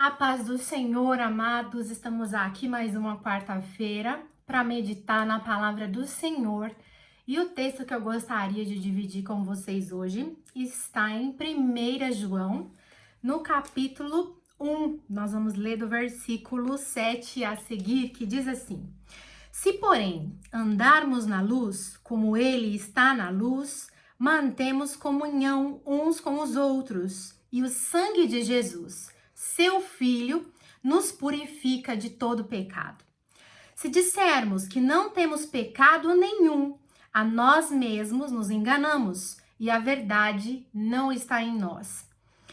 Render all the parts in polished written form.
A paz do Senhor, amados, estamos aqui mais uma quarta-feira para meditar na palavra do Senhor. E o texto que eu gostaria de dividir com vocês hoje está em 1 João, no capítulo 1. Nós vamos ler do versículo 7 a seguir, que diz assim: Se, porém, andarmos na luz, como ele está na luz, mantemos comunhão uns com os outros, e o sangue de Jesus, seu Filho, nos purifica de todo pecado. Se dissermos que não temos pecado nenhum, a nós mesmos nos enganamos e a verdade não está em nós.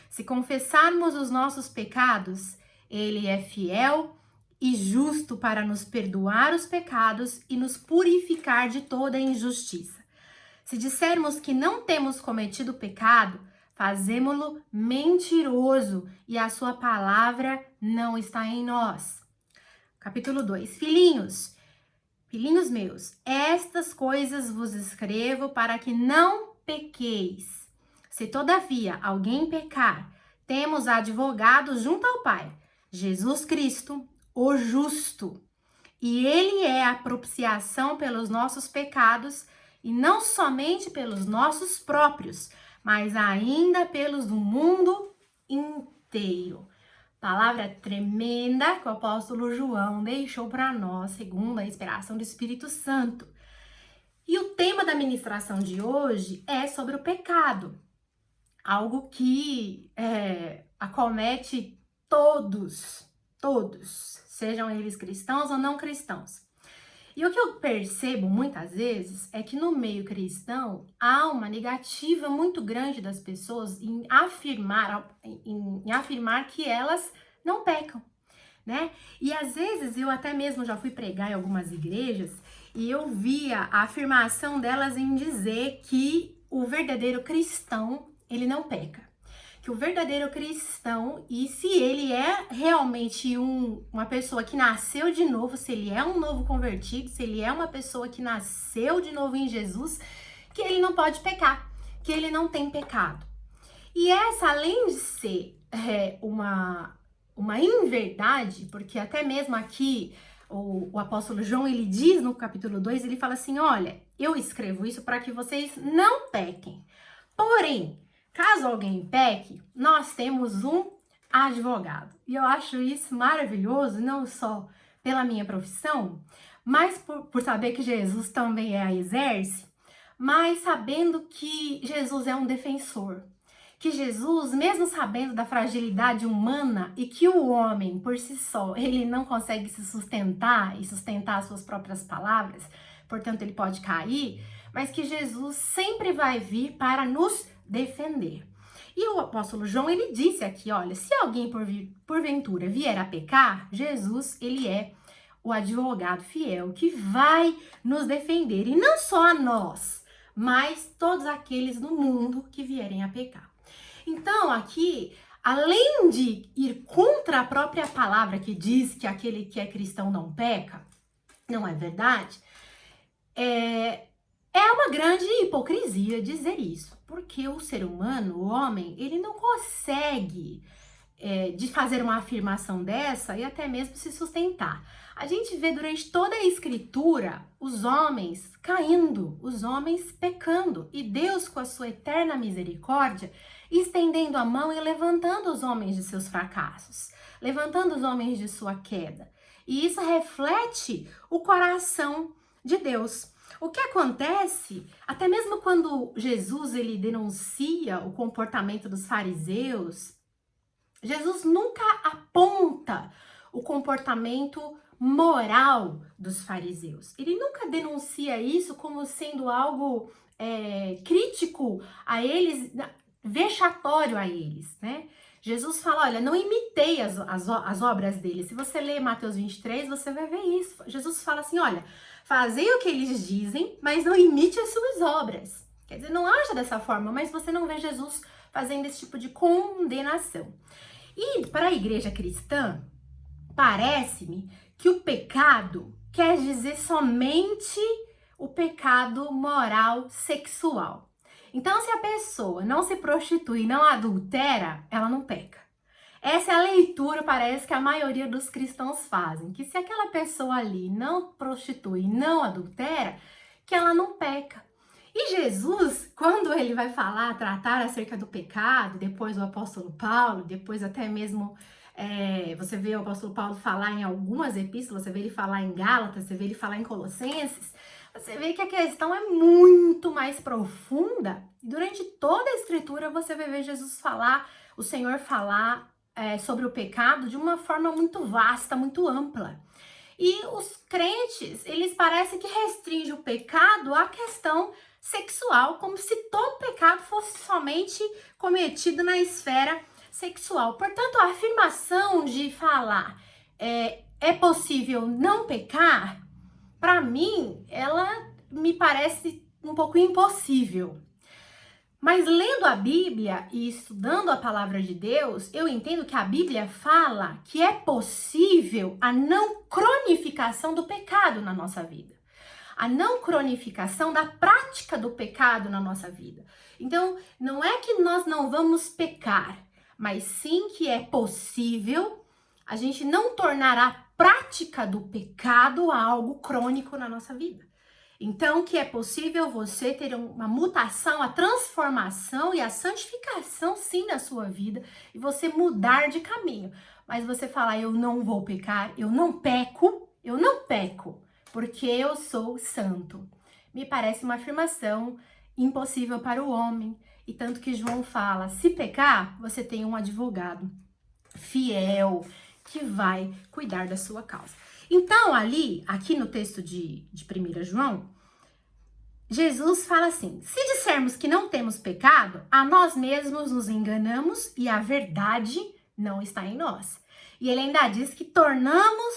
Se confessarmos os nossos pecados, ele é fiel e justo para nos perdoar os pecados e nos purificar de toda injustiça. Se dissermos que não temos cometido pecado, fazemo-lo mentiroso e a sua palavra não está em nós. Capítulo 2. Filhinhos meus, estas coisas vos escrevo para que não pequeis. Se todavia alguém pecar, temos advogado junto ao Pai, Jesus Cristo, o justo. E ele é a propiciação pelos nossos pecados, e não somente pelos nossos próprios, mas ainda pelos do mundo inteiro. Palavra tremenda que o apóstolo João deixou para nós, segundo a inspiração do Espírito Santo. E o tema da ministração de hoje é sobre o pecado, algo que acomete todos, sejam eles cristãos ou não cristãos. E o que eu percebo muitas vezes é que no meio cristão há uma negativa muito grande das pessoas em afirmar que elas não pecam, né? E às vezes eu até mesmo já fui pregar em algumas igrejas e eu via a afirmação delas em dizer que o verdadeiro cristão, ele não peca. Que o verdadeiro cristão, e se ele é realmente uma pessoa que nasceu de novo, se ele é um novo convertido, se ele é uma pessoa que nasceu de novo em Jesus, que ele não pode pecar, que ele não tem pecado. E essa, além de ser uma inverdade, porque até mesmo aqui o apóstolo João, ele diz no capítulo 2, ele fala assim: olha, eu escrevo isso para que vocês não pequem. Porém, caso alguém peque, nós temos um advogado. E eu acho isso maravilhoso, não só pela minha profissão, mas por saber que Jesus também a exerce, mas sabendo que Jesus é um defensor. Que Jesus, mesmo sabendo da fragilidade humana e que o homem, por si só, ele não consegue se sustentar e sustentar as suas próprias palavras, portanto ele pode cair, mas que Jesus sempre vai vir para nos defender. E o apóstolo João, ele disse aqui, olha, se alguém porventura vier a pecar, Jesus, ele é o advogado fiel que vai nos defender. E não só a nós, mas todos aqueles no mundo que vierem a pecar. Então, aqui, além de ir contra a própria palavra que diz que aquele que é cristão não peca, não é verdade? É uma grande hipocrisia dizer isso, porque o ser humano, o homem, ele não consegue de fazer uma afirmação dessa e até mesmo se sustentar. A gente vê durante toda a escritura os homens caindo, os homens pecando, e Deus, com a sua eterna misericórdia, estendendo a mão e levantando os homens de seus fracassos, levantando os homens de sua queda. E isso reflete o coração de Deus. O que acontece, até mesmo quando Jesus ele denuncia o comportamento dos fariseus, Jesus nunca aponta o comportamento moral dos fariseus. Ele nunca denuncia isso como sendo algo crítico a eles, vexatório a eles, né? Jesus fala, olha, não imitei as obras deles. Se você ler Mateus 23, você vai ver isso. Jesus fala assim, olha, fazei o que eles dizem, mas não imite as suas obras. Quer dizer, não haja dessa forma, mas você não vê Jesus fazendo esse tipo de condenação. E para a igreja cristã, parece-me que o pecado quer dizer somente o pecado moral sexual. Então, se a pessoa não se prostitui, não adultera, ela não peca. Essa é a leitura parece que a maioria dos cristãos fazem, que se aquela pessoa ali não prostitui, não adultera, que ela não peca. E Jesus, quando ele vai falar, tratar acerca do pecado, depois o apóstolo Paulo, depois até mesmo você vê o apóstolo Paulo falar em algumas epístolas, você vê ele falar em Gálatas, você vê ele falar em Colossenses, você vê que a questão é muito mais profunda. E durante toda a escritura você vai ver Jesus falar, o Senhor falar sobre o pecado de uma forma muito vasta, muito ampla. E os crentes, eles parecem que restringem o pecado à questão sexual, como se todo pecado fosse somente cometido na esfera sexual. Portanto, a afirmação de falar é possível não pecar, para mim, ela me parece um pouco impossível. Mas lendo a Bíblia e estudando a palavra de Deus, eu entendo que a Bíblia fala que é possível a não cronificação do pecado na nossa vida. A não cronificação da prática do pecado na nossa vida. Então, não é que nós não vamos pecar, mas sim que é possível a gente não tornar a prática do pecado algo crônico na nossa vida. Então, que é possível você ter uma mutação, a transformação e a santificação, sim, na sua vida, e você mudar de caminho. Mas você falar, eu não vou pecar, eu não peco, porque eu sou santo. Me parece uma afirmação impossível para o homem. E tanto que João fala, se pecar, você tem um advogado fiel que vai cuidar da sua causa. Então, aqui no texto de 1 João, Jesus fala assim, se dissermos que não temos pecado, a nós mesmos nos enganamos e a verdade não está em nós. E ele ainda diz que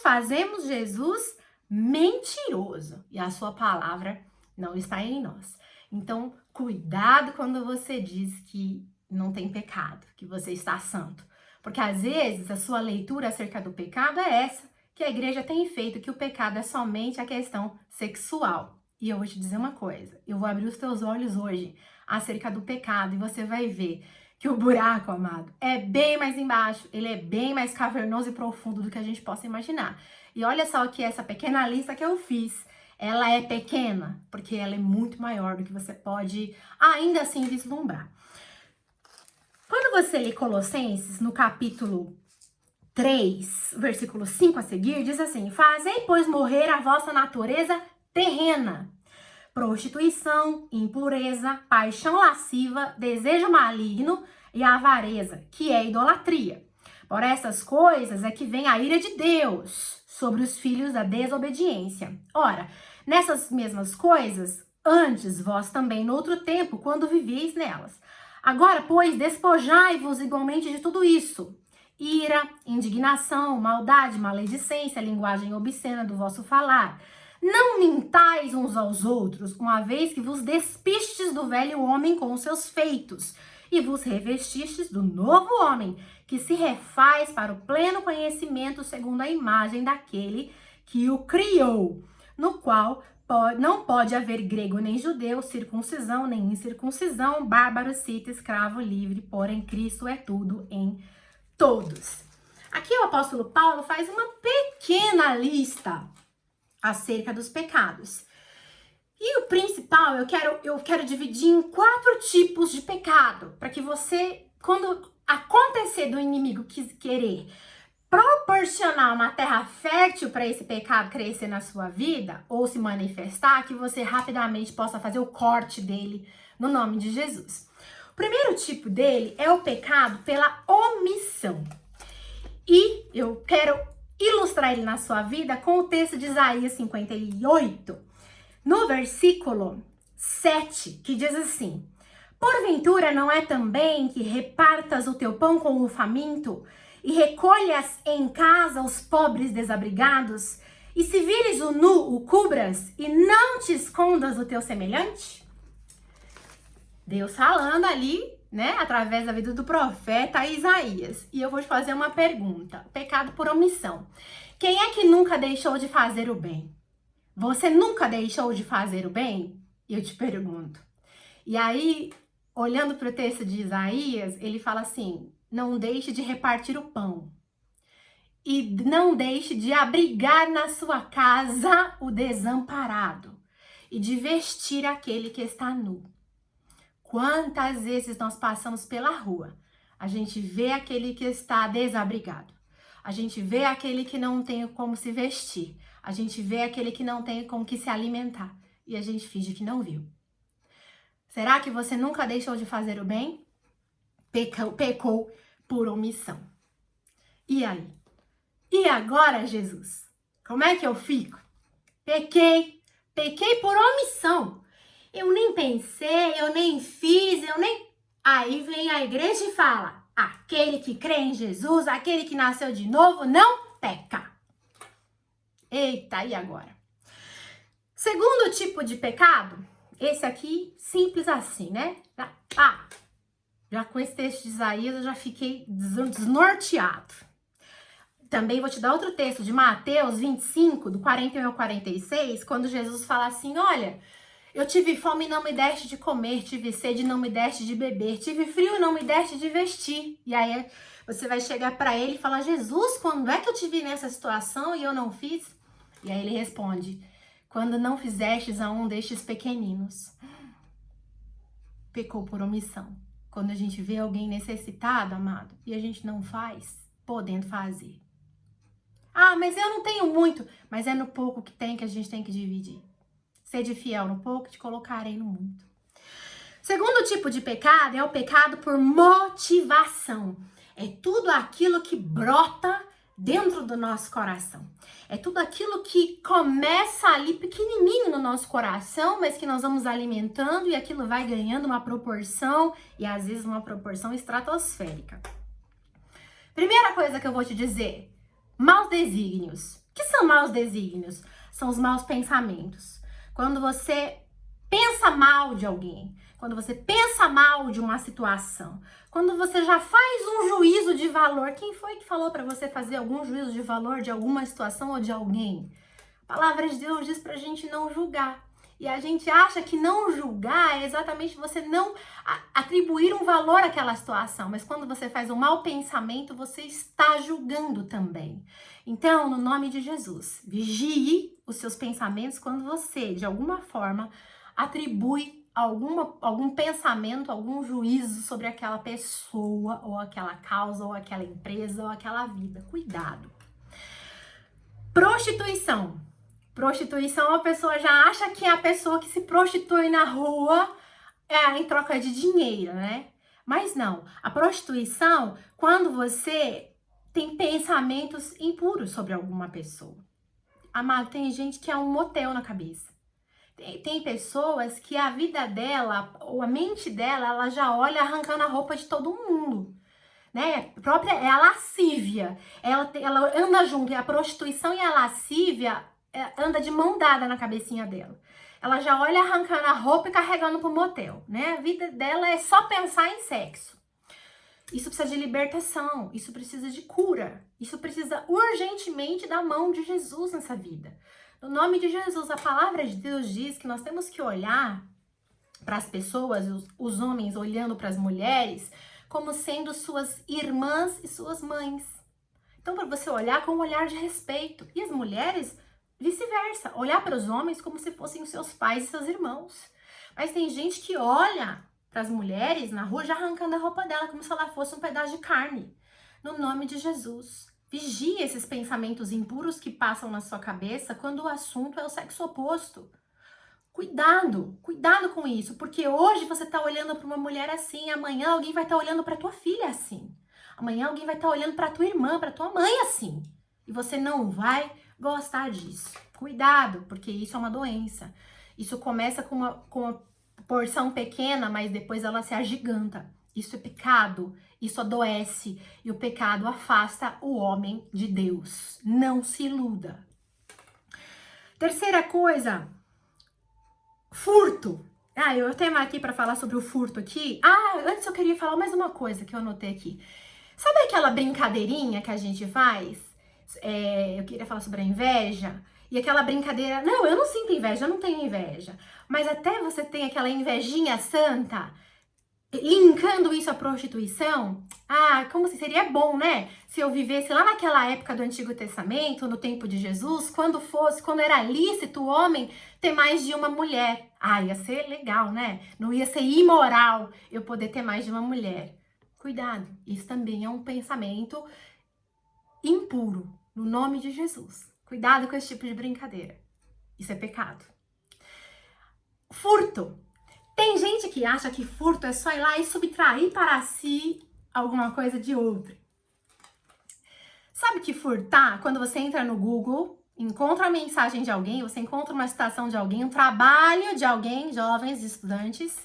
fazemos Jesus mentiroso e a sua palavra não está em nós. Então, cuidado quando você diz que não tem pecado, que você está santo. Porque às vezes a sua leitura acerca do pecado é essa, que a igreja tem feito, que o pecado é somente a questão sexual. E eu vou te dizer uma coisa, eu vou abrir os teus olhos hoje acerca do pecado e você vai ver que o buraco, amado, é bem mais embaixo, ele é bem mais cavernoso e profundo do que a gente possa imaginar. E olha só que essa pequena lista que eu fiz, ela é pequena, porque ela é muito maior do que você pode ainda assim vislumbrar. Quando você lê Colossenses, no capítulo 3, versículo 5 a seguir, diz assim, fazei, pois, morrer a vossa natureza terrena, prostituição, impureza, paixão lasciva, desejo maligno e avareza, que é idolatria. Por essas coisas é que vem a ira de Deus sobre os filhos da desobediência. Ora, nessas mesmas coisas, antes vós também no outro tempo, quando vivieis nelas. Agora, pois, despojai-vos igualmente de tudo isso. Ira, indignação, maldade, maledicência, linguagem obscena do vosso falar. Não mintais uns aos outros, uma vez que vos despistes do velho homem com os seus feitos, e vos revestistes do novo homem, que se refaz para o pleno conhecimento segundo a imagem daquele que o criou, no qual não pode haver grego nem judeu, circuncisão nem incircuncisão, bárbaro, cita, escravo, livre, porém Cristo é tudo em todos. Aqui o apóstolo Paulo faz uma pequena lista acerca dos pecados. E o principal, eu quero dividir em 4 tipos de pecado, para que você, quando acontecer do inimigo querer proporcionar uma terra fértil para esse pecado crescer na sua vida ou se manifestar, que você rapidamente possa fazer o corte dele no nome de Jesus. O primeiro tipo dele é o pecado pela omissão. E eu quero ilustrar ele na sua vida com o texto de Isaías 58, no versículo 7, que diz assim: porventura não é também que repartas o teu pão com o faminto e recolhas em casa os pobres desabrigados, e se vires o nu, o cubras, e não te escondas o teu semelhante? Deus falando ali, né, através da vida do profeta Isaías. E eu vou te fazer uma pergunta. Pecado por omissão. Quem é que nunca deixou de fazer o bem? Você nunca deixou de fazer o bem? Eu te pergunto. E aí, olhando para o texto de Isaías, ele fala assim: não deixe de repartir o pão. e não deixe de abrigar na sua casa o desamparado e de vestir aquele que está nu. Quantas vezes nós passamos pela rua, a gente vê aquele que está desabrigado, a gente vê aquele que não tem como se vestir, a gente vê aquele que não tem como que se alimentar e a gente finge que não viu. Será que você nunca deixou de fazer o bem? Pecou por omissão. E aí? E agora, Jesus? Como é que eu fico? Pequei por omissão. Eu nem pensei, eu nem fiz, eu nem... Aí vem a igreja e fala, aquele que crê em Jesus, aquele que nasceu de novo, não peca. Eita, e agora? Segundo tipo de pecado, esse aqui, simples assim, né? Já com esse texto de Isaías eu já fiquei desnorteado. Também vou te dar outro texto de Mateus 25, do 41 ao 46, quando Jesus fala assim, olha, eu tive fome e não me deste de comer, tive sede e não me deste de beber, tive frio e não me deste de vestir. E aí você vai chegar para ele e falar, Jesus, quando é que eu te vi nessa situação e eu não fiz? E aí ele responde, quando não fizestes a um destes pequeninos. Pecou por omissão. Quando a gente vê alguém necessitado, amado, e a gente não faz, podendo fazer. Mas eu não tenho muito. Mas é no pouco que tem que a gente tem que dividir. Sede fiel no pouco, te colocarei no muito. Segundo tipo de pecado é o pecado por motivação. É tudo aquilo que brota dentro do nosso coração. É tudo aquilo que começa ali pequenininho no nosso coração, mas que nós vamos alimentando e aquilo vai ganhando uma proporção e às vezes uma proporção estratosférica. Primeira coisa que eu vou te dizer, maus desígnios. O que são maus desígnios? São os maus pensamentos. Quando você pensa mal de alguém, quando você pensa mal de uma situação, quando você já faz um juízo de valor. Quem foi que falou para você fazer algum juízo de valor de alguma situação ou de alguém? A palavra de Deus diz pra gente não julgar. E a gente acha que não julgar é exatamente você não atribuir um valor àquela situação. Mas quando você faz um mau pensamento, você está julgando também. Então, no nome de Jesus, vigie os seus pensamentos quando você, de alguma forma, atribui algum pensamento, algum juízo sobre aquela pessoa, ou aquela causa, ou aquela empresa, ou aquela vida. Cuidado. Prostituição. Prostituição, a pessoa já acha que é a pessoa que se prostitui na rua em troca de dinheiro, né? Mas não. A prostituição, quando você tem pensamentos impuros sobre alguma pessoa. Amado, tem gente que é um motel na cabeça. Tem pessoas que a vida dela, ou a mente dela, ela já olha arrancando a roupa de todo mundo. Né? É a lascívia. Ela anda junto, e a prostituição e a lascívia anda de mão dada na cabecinha dela. Ela já olha arrancando a roupa e carregando pro motel, né? A vida dela é só pensar em sexo. Isso precisa de libertação, isso precisa de cura, isso precisa urgentemente da mão de Jesus nessa vida. No nome de Jesus, a palavra de Deus diz que nós temos que olhar para as pessoas, os homens olhando para as mulheres, como sendo suas irmãs e suas mães. Então, para você olhar com um olhar de respeito. E as mulheres, vice-versa, olhar para os homens como se fossem os seus pais e seus irmãos. Mas tem gente que olha para as mulheres na rua já arrancando a roupa dela como se ela fosse um pedaço de carne. No nome de Jesus, vigie esses pensamentos impuros que passam na sua cabeça quando o assunto é o sexo oposto. Cuidado com isso, porque hoje você tá olhando para uma mulher assim, amanhã alguém vai estar olhando para tua filha assim. Amanhã alguém vai estar olhando para tua irmã, para tua mãe assim. E você não vai gostar disso. Cuidado, porque isso é uma doença. Isso começa com uma porção pequena, mas depois ela se agiganta. Isso é pecado, isso adoece. E o pecado afasta o homem de Deus. Não se iluda. Terceira coisa, furto. Eu tenho aqui para falar sobre o furto aqui. Antes eu queria falar mais uma coisa que eu anotei aqui. Sabe aquela brincadeirinha que a gente faz? Eu queria falar sobre a inveja. E aquela brincadeira, não, eu não sinto inveja, eu não tenho inveja. Mas até você tem aquela invejinha santa. linkando isso à prostituição, como se seria bom, né? Se eu vivesse lá naquela época do Antigo Testamento, no tempo de Jesus, quando era lícito o homem ter mais de uma mulher. Ia ser legal, né? Não ia ser imoral eu poder ter mais de uma mulher. Cuidado, isso também é um pensamento impuro, no nome de Jesus. Cuidado com esse tipo de brincadeira. Isso é pecado. Furto. Tem gente que acha que furto é só ir lá e subtrair para si alguma coisa de outra. Sabe que furtar, quando você entra no Google, encontra a mensagem de alguém, você encontra uma citação de alguém, um trabalho de alguém, jovens, estudantes,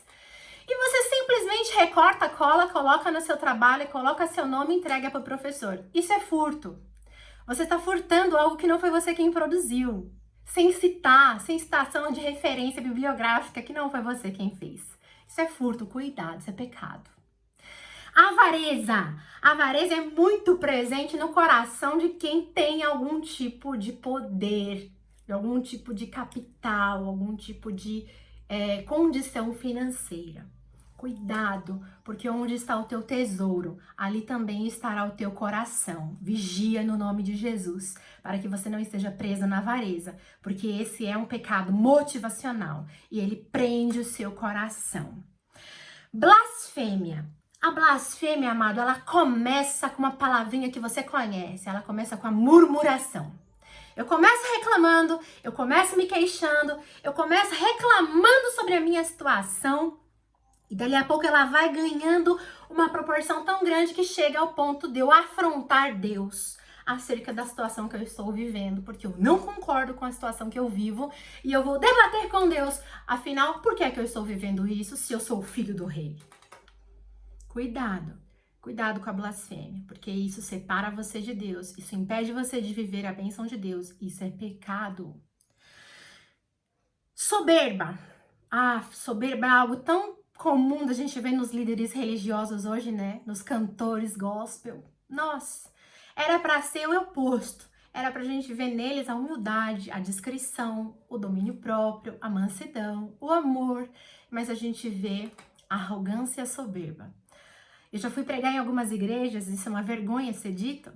e você simplesmente recorta, cola, coloca no seu trabalho, coloca seu nome e entrega para o professor. Isso é furto. Você está furtando algo que não foi você quem produziu. Sem citar, sem citação de referência bibliográfica que não foi você quem fez. Isso é furto, cuidado, isso é pecado. Avareza. Avareza é muito presente no coração de quem tem algum tipo de poder, algum tipo de capital, algum tipo de condição financeira. Cuidado, porque onde está o teu tesouro, ali também estará o teu coração. Vigia no nome de Jesus, para que você não esteja presa na avareza, porque esse é um pecado motivacional e ele prende o seu coração. Blasfêmia. A blasfêmia, amado, ela começa com uma palavrinha que você conhece, ela começa com a murmuração. Eu começo reclamando, eu começo me queixando, eu começo reclamando sobre a minha situação, e dali a pouco ela vai ganhando uma proporção tão grande que chega ao ponto de eu afrontar Deus acerca da situação que eu estou vivendo, porque eu não concordo com a situação que eu vivo e eu vou debater com Deus. Afinal, por que é que eu estou vivendo isso se eu sou o filho do rei? Cuidado, cuidado com a blasfêmia, porque isso separa você de Deus, isso impede você de viver a bênção de Deus, isso é pecado. Soberba. Soberba é algo tão comum da gente ver nos líderes religiosos hoje, né? Nos cantores gospel. Nossa, era para ser o oposto. Era pra gente ver neles a humildade, a discrição, o domínio próprio, a mansidão, o amor. Mas a gente vê a arrogância e a soberba. Eu já fui pregar em algumas igrejas, isso é uma vergonha ser dito,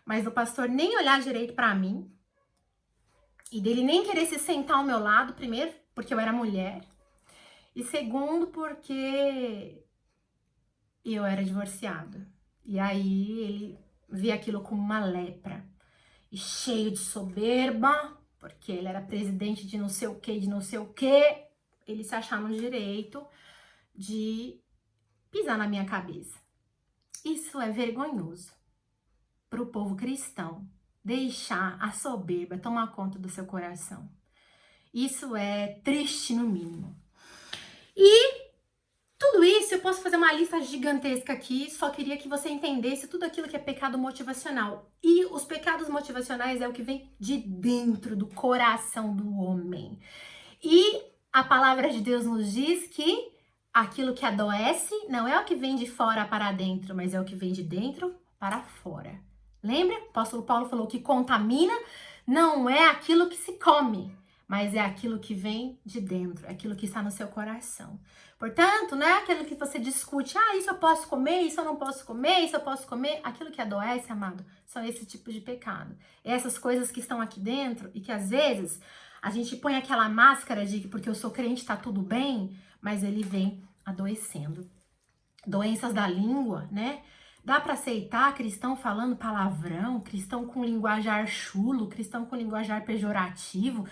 mas o pastor nem olhar direito para mim, e dele nem querer se sentar ao meu lado, primeiro, porque eu era mulher, e segundo, porque eu era divorciada. E aí ele via aquilo como uma lepra. E cheio de soberba, porque ele era presidente de não sei o que, de não sei o que, ele se achava no direito de pisar na minha cabeça. Isso é vergonhoso para o povo cristão, deixar a soberba tomar conta do seu coração. Isso é triste no mínimo. E tudo isso, eu posso fazer uma lista gigantesca aqui, só queria que você entendesse tudo aquilo que é pecado motivacional. E os pecados motivacionais é o que vem de dentro do coração do homem. E a palavra de Deus nos diz que aquilo que adoece não é o que vem de fora para dentro, mas é o que vem de dentro para fora. Lembra? O apóstolo Paulo falou que contamina não é aquilo que se come, mas é aquilo que vem de dentro, é aquilo que está no seu coração. Portanto, não é aquilo que você discute, isso eu posso comer, isso eu não posso comer, isso eu posso comer. Aquilo que adoece, amado, são esse tipo de pecado. Essas coisas que estão aqui dentro e que às vezes a gente põe aquela máscara de que porque eu sou crente tá tudo bem, mas ele vem adoecendo. Doenças da língua, né? Dá para aceitar cristão falando palavrão, cristão com linguajar chulo, cristão com linguajar pejorativo.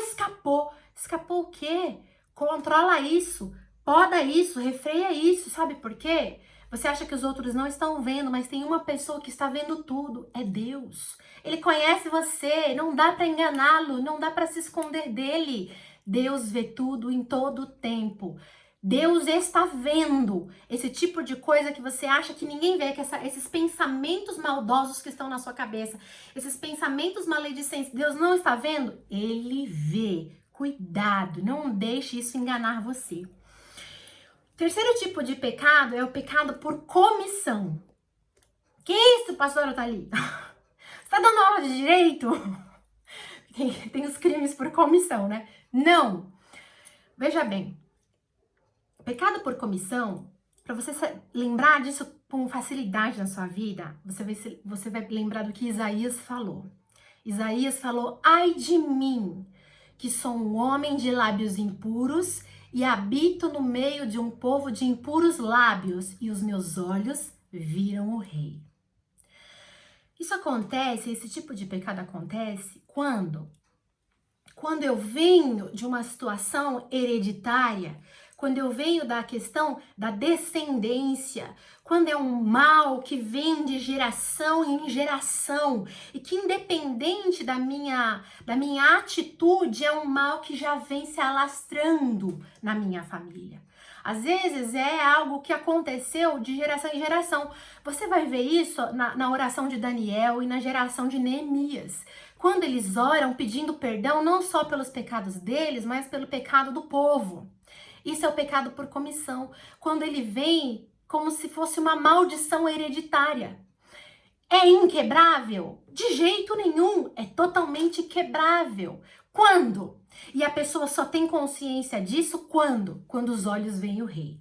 Escapou. Escapou o quê? Controla isso, poda isso, refreia isso. Sabe por quê? Você acha que os outros não estão vendo, mas tem uma pessoa que está vendo tudo. É Deus. Ele conhece você, não dá para enganá-lo, não dá para se esconder dele. Deus vê tudo em todo o tempo. Deus está vendo esse tipo de coisa que você acha que ninguém vê, que esses pensamentos maldosos que estão na sua cabeça, esses pensamentos maledicentes, Deus não está vendo? Ele vê. Cuidado, não deixe isso enganar você. Terceiro tipo de pecado é o pecado por comissão. Que isso, pastora Thalita? Você tá dando aula de direito? Tem os crimes por comissão, né? Não. Veja bem. Pecado por comissão Para você lembrar disso com facilidade na sua vida, você vai lembrar do que Isaías falou. Isaías falou: ai de mim, que sou um homem de lábios impuros e habito no meio de um povo de impuros lábios, e os meus olhos viram o Rei. Isso acontece, esse tipo de pecado acontece quando eu venho de uma situação hereditária, quando eu venho da questão da descendência, quando é um mal que vem de geração em geração e que independente da minha atitude é um mal que já vem se alastrando na minha família. Às vezes é algo que aconteceu de geração em geração. Você vai ver isso na oração de Daniel e na geração de Neemias. Quando eles oram pedindo perdão não só pelos pecados deles, mas pelo pecado do povo. Isso é o pecado por comissão. Quando ele vem como se fosse uma maldição hereditária. É inquebrável? De jeito nenhum. É totalmente quebrável. Quando? E a pessoa só tem consciência disso quando? Quando os olhos veem o Rei.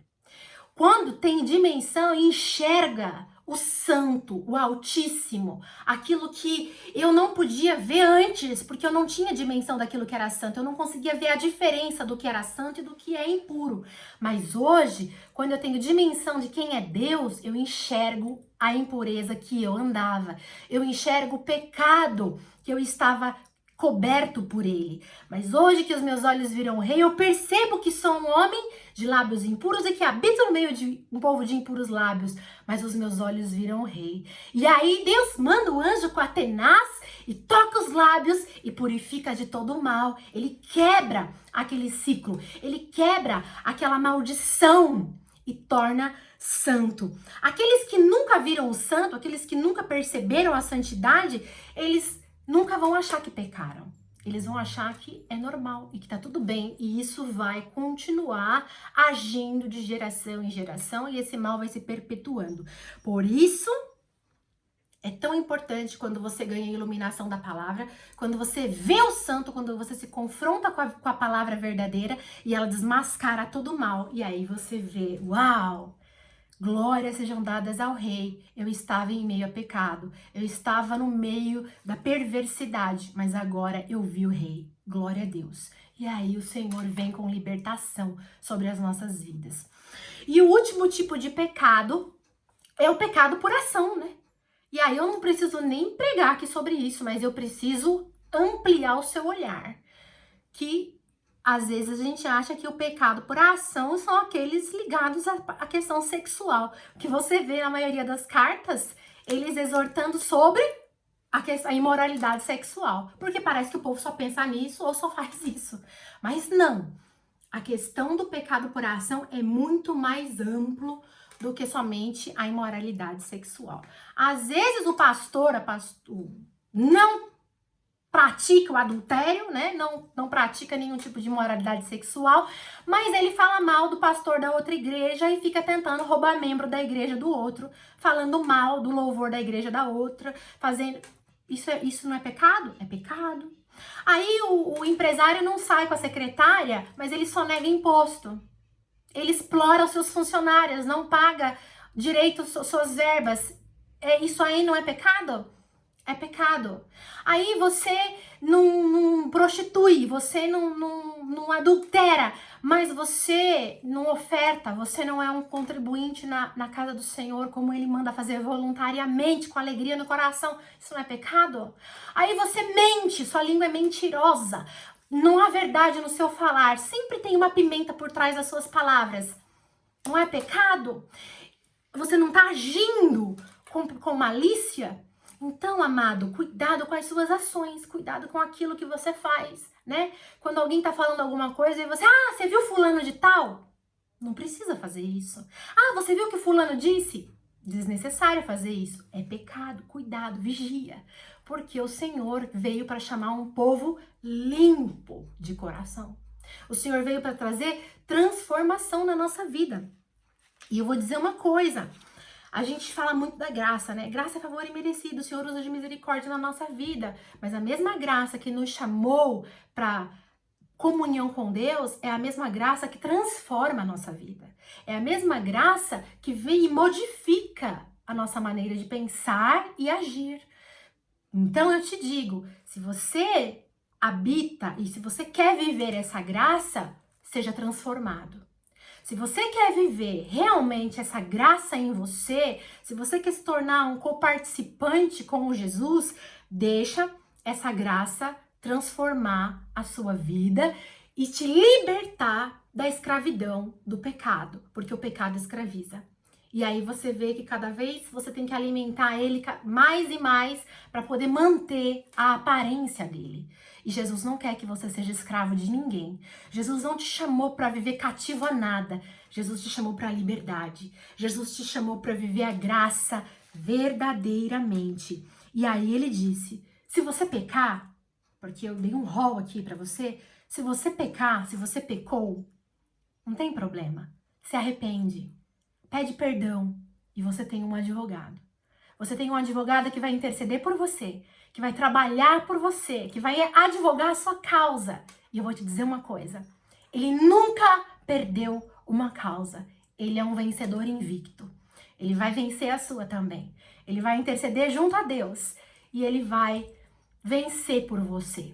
Quando tem dimensão e enxerga o santo, o altíssimo, aquilo que eu não podia ver antes, porque eu não tinha dimensão daquilo que era santo, eu não conseguia ver a diferença do que era santo e do que é impuro. Mas hoje, quando eu tenho dimensão de quem é Deus, eu enxergo a impureza que eu andava, eu enxergo o pecado que eu estava coberto por ele. Mas hoje que os meus olhos viram o Rei, eu percebo que sou um homem de lábios impuros e que habito no meio de um povo de impuros lábios, mas os meus olhos viram o Rei. E aí Deus manda o anjo com a tenaz e toca os lábios e purifica de todo o mal. Ele quebra aquele ciclo, ele quebra aquela maldição e torna santo. Aqueles que nunca viram o santo, aqueles que nunca perceberam a santidade, eles nunca vão achar que pecaram. Eles vão achar que é normal e que tá tudo bem. E isso vai continuar agindo de geração em geração e esse mal vai se perpetuando. Por isso, é tão importante quando você ganha a iluminação da palavra, quando você vê o santo, quando você se confronta com a palavra verdadeira e ela desmascara todo o mal. E aí você vê, uau! Glórias sejam dadas ao Rei. Eu estava em meio a pecado. Eu estava no meio da perversidade. Mas agora eu vi o Rei. Glória a Deus. E aí o Senhor vem com libertação sobre as nossas vidas. E o último tipo de pecado é o pecado por ação, né? E aí eu não preciso nem pregar aqui sobre isso, mas eu preciso ampliar o seu olhar. Que às vezes a gente acha que o pecado por ação são aqueles ligados à questão sexual. Que você vê na maioria das cartas, eles exortando sobre a imoralidade sexual. Porque parece que o povo só pensa nisso ou só faz isso. Mas não. A questão do pecado por ação é muito mais amplo do que somente a imoralidade sexual. Às vezes o pastor não pratica o adultério, né? Não pratica nenhum tipo de imoralidade sexual, mas ele fala mal do pastor da outra igreja e fica tentando roubar membro da igreja do outro, falando mal do louvor da igreja da outra, fazendo... Isso não é pecado? É pecado. Aí o empresário não sai com a secretária, mas ele só nega imposto. Ele explora os seus funcionários, não paga direito suas verbas. Isso aí não é pecado? É pecado. Aí você não prostitui, você não adultera, mas você não oferta, você não é um contribuinte na casa do Senhor, como Ele manda fazer voluntariamente, com alegria no coração. Isso não é pecado? Aí você mente, sua língua é mentirosa, não há verdade no seu falar, sempre tem uma pimenta por trás das suas palavras. Não é pecado? Você não está agindo com malícia? Então, amado, cuidado com as suas ações, cuidado com aquilo que você faz, né? Quando alguém tá falando alguma coisa e você viu fulano de tal? Não precisa fazer isso. Você viu o que fulano disse? Desnecessário fazer isso. É pecado, cuidado, vigia. Porque o Senhor veio para chamar um povo limpo de coração. O Senhor veio para trazer transformação na nossa vida. E eu vou dizer uma coisa. A gente fala muito da graça, né? Graça é favor imerecido, o Senhor usa de misericórdia na nossa vida. Mas a mesma graça que nos chamou para comunhão com Deus é a mesma graça que transforma a nossa vida. É a mesma graça que vem e modifica a nossa maneira de pensar e agir. Então eu te digo, se você habita e se você quer viver essa graça, seja transformado. Se você quer viver realmente essa graça em você, se você quer se tornar um coparticipante com Jesus, deixa essa graça transformar a sua vida e te libertar da escravidão do pecado, porque o pecado escraviza. E aí você vê que cada vez você tem que alimentar ele mais e mais para poder manter a aparência dele. E Jesus não quer que você seja escravo de ninguém. Jesus não te chamou para viver cativo a nada. Jesus te chamou para a liberdade. Jesus te chamou para viver a graça verdadeiramente. E aí ele disse: se você pecar, porque eu dei um rol aqui para você, se você pecar, se você pecou, não tem problema. Se arrepende. Pede perdão e você tem um advogado. Você tem um advogado que vai interceder por você, que vai trabalhar por você, que vai advogar a sua causa. E eu vou te dizer uma coisa, ele nunca perdeu uma causa. Ele é um vencedor invicto. Ele vai vencer a sua também. Ele vai interceder junto a Deus e ele vai vencer por você.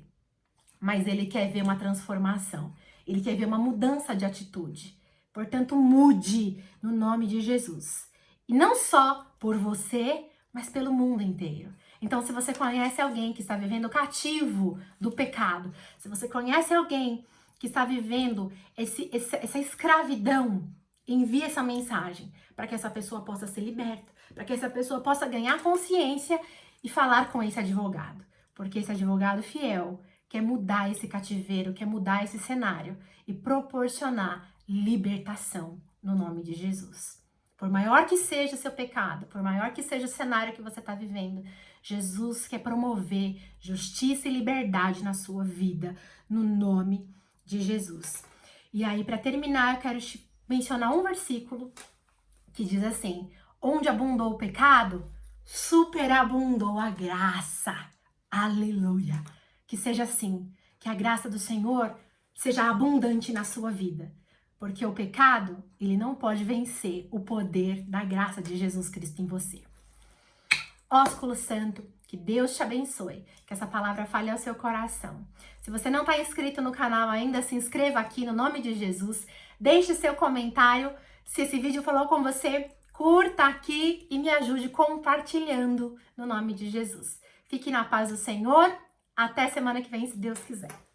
Mas ele quer ver uma transformação. Ele quer ver uma mudança de atitude. Portanto, mude no nome de Jesus. E não só por você, mas pelo mundo inteiro. Então, se você conhece alguém que está vivendo cativo do pecado, se você conhece alguém que está vivendo essa escravidão, envie essa mensagem para que essa pessoa possa ser liberta, para que essa pessoa possa ganhar consciência e falar com esse advogado. Porque esse advogado fiel quer mudar esse cativeiro, quer mudar esse cenário e proporcionar libertação no nome de Jesus. Por maior que seja o seu pecado, por maior que seja o cenário que você está vivendo, Jesus quer promover justiça e liberdade na sua vida, no nome de Jesus. E aí, para terminar, eu quero te mencionar um versículo que diz assim: onde abundou o pecado, superabundou a graça. Aleluia! Que seja assim, que a graça do Senhor seja abundante na sua vida. Porque o pecado, ele não pode vencer o poder da graça de Jesus Cristo em você. Ósculo Santo, que Deus te abençoe, que essa palavra fale ao seu coração. Se você não está inscrito no canal ainda, se inscreva aqui no nome de Jesus, deixe seu comentário, se esse vídeo falou com você, curta aqui e me ajude compartilhando no nome de Jesus. Fique na paz do Senhor, até semana que vem, se Deus quiser.